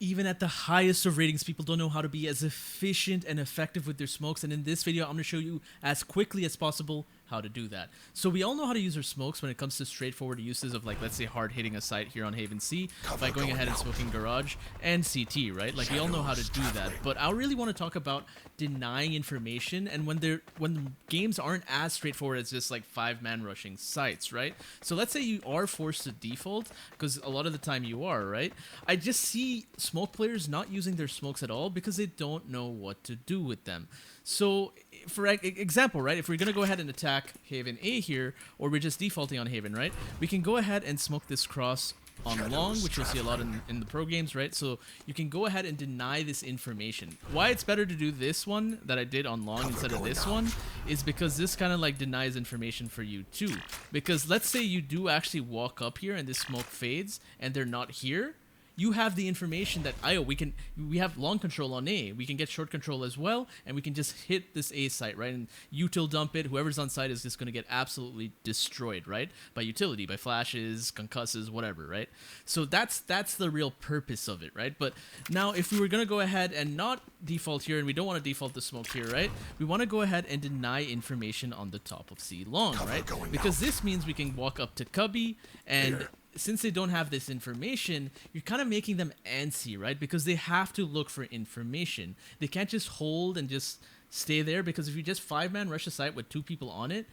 even at the highest of ratings, people don't know how to be as efficient and effective with their smokes. And in this video, I'm going to show you as quickly as possible how to do that. So we all know how to use our smokes when it comes to straightforward uses of, like, let's say hard hitting a site here on Haven C by going ahead and smoking Garage and CT, right? Like, we all know how to do that. But I really want to talk about denying information and when games aren't as straightforward as just like 5-man rushing sites, right? So let's say you are forced to default, because a lot of the time you are, right? I just see smoke players not using their smokes at all because they don't know what to do with them. So for example, right, if we're going to go ahead and attack Haven A here, or we're just defaulting on Haven, right, we can go ahead and smoke this cross on long, which you'll see a lot in the pro games, right? So you can go ahead and deny this information. Why it's better to do this one that I did on long instead of this one is because this kind of like denies information for you too. Because let's say you do actually walk up here and this smoke fades and they're not here, you have the information that we have long control on A. We can get short control as well, and we can just hit this A site, right? And util dump it. Whoever's on site is just going to get absolutely destroyed, right? By utility, by flashes, concusses, whatever, right? So that's the real purpose of it, right? But now if we were going to go ahead and not default here, and we don't want to default the smoke here, right? We want to go ahead and deny information on the top of C long, right? Because this means we can walk up to Cubby and since they don't have this information, you're kind of making them antsy, right? Because they have to look for information. They can't just hold and just stay there, because if you just 5-man rush a site with 2 people on it,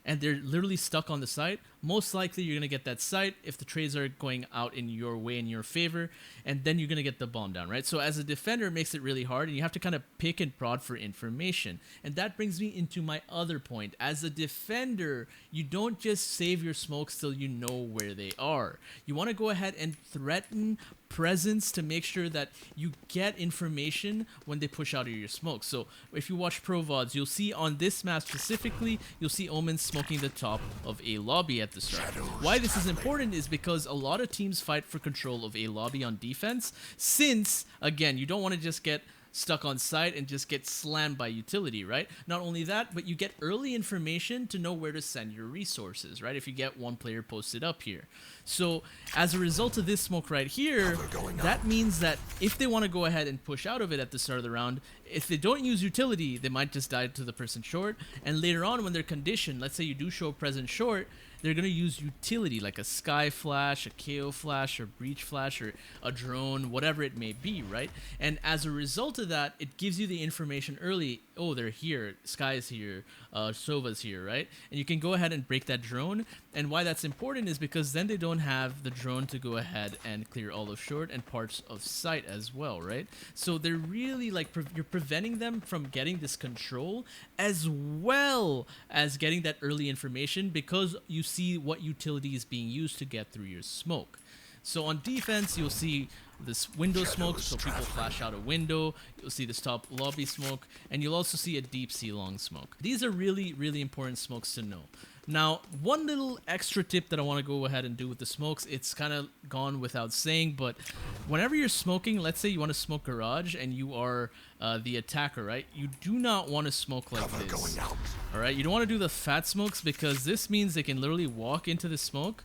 and they're literally stuck on the site, most likely you're going to get that site if the trades are going out in your way, in your favor, and then you're going to get the bomb down, right? So as a defender, it makes it really hard, and you have to kind of pick and prod for information. And that brings me into my other point. As a defender, you don't just save your smokes till you know where they are. You want to go ahead and threaten presence to make sure that you get information when they push out of your smoke. So if you watch pro VODs, you'll see on this map specifically, you'll see Omen smoking the top of a lobby at the start. Why this is important is because a lot of teams fight for control of a lobby on defense, since, again, you don't want to just get stuck on site and just get slammed by utility, right? Not only that, but you get early information to know where to send your resources, right? If you get one player posted up here. So as a result of this smoke right here, that means that if they want to go ahead and push out of it at the start of the round, if they don't use utility, they might just die to the person short. And later on when they're conditioned, let's say you do show present short, they're going to use utility like a sky flash, a KO flash, or breach flash, or a drone, whatever it may be, right? And as a result of that, it gives you the information early. Oh, they're here. Sky's here. Sova's here, right? And you can go ahead and break that drone. And why that's important is because then they don't have the drone to go ahead and clear all of short and parts of sight as well, right? So they're really like, you're preventing them from getting this control as well as getting that early information, because you see what utility is being used to get through your smoke. So on defense, you'll see this window smoke, so people flash out a window. You'll see this top lobby smoke, and you'll also see a deep C long smoke. These are really, really important smokes to know. Now, one little extra tip that I want to go ahead and do with the smokes, it's kind of gone without saying, but whenever you're smoking, let's say you want to smoke garage and you are the attacker, right? You do not want to smoke like this. All right, you don't want to do the fat smokes, because this means they can literally walk into the smoke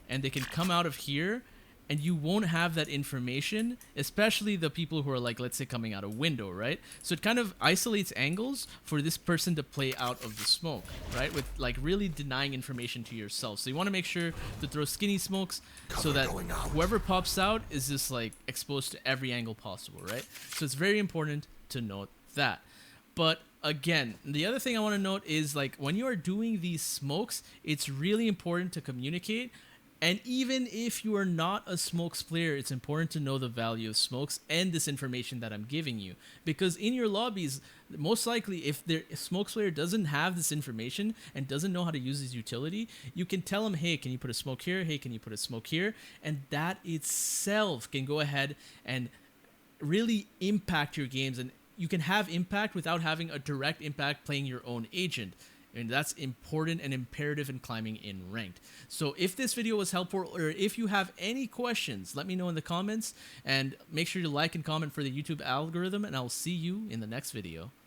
and they can come out of here, and you won't have that information, especially the people who are like, let's say, coming out a window, right? So it kind of isolates angles for this person to play out of the smoke, right? With like really denying information to yourself. So you want to make sure to throw skinny smokes so that whoever pops out is just like exposed to every angle possible, right? So it's very important to note that. But again, the other thing I want to note is, like, when you are doing these smokes, it's really important to communicate. And even if you are not a smokes player, it's important to know the value of smokes and this information that I'm giving you. Because in your lobbies, most likely, if the smokes player doesn't have this information and doesn't know how to use his utility, you can tell him, hey, can you put a smoke here? Hey, can you put a smoke here? And that itself can go ahead and really impact your games. And you can have impact without having a direct impact playing your own agent. And that's important and imperative in climbing in ranked. So if this video was helpful, or if you have any questions, let me know in the comments, and make sure to like and comment for the YouTube algorithm, and I'll see you in the next video.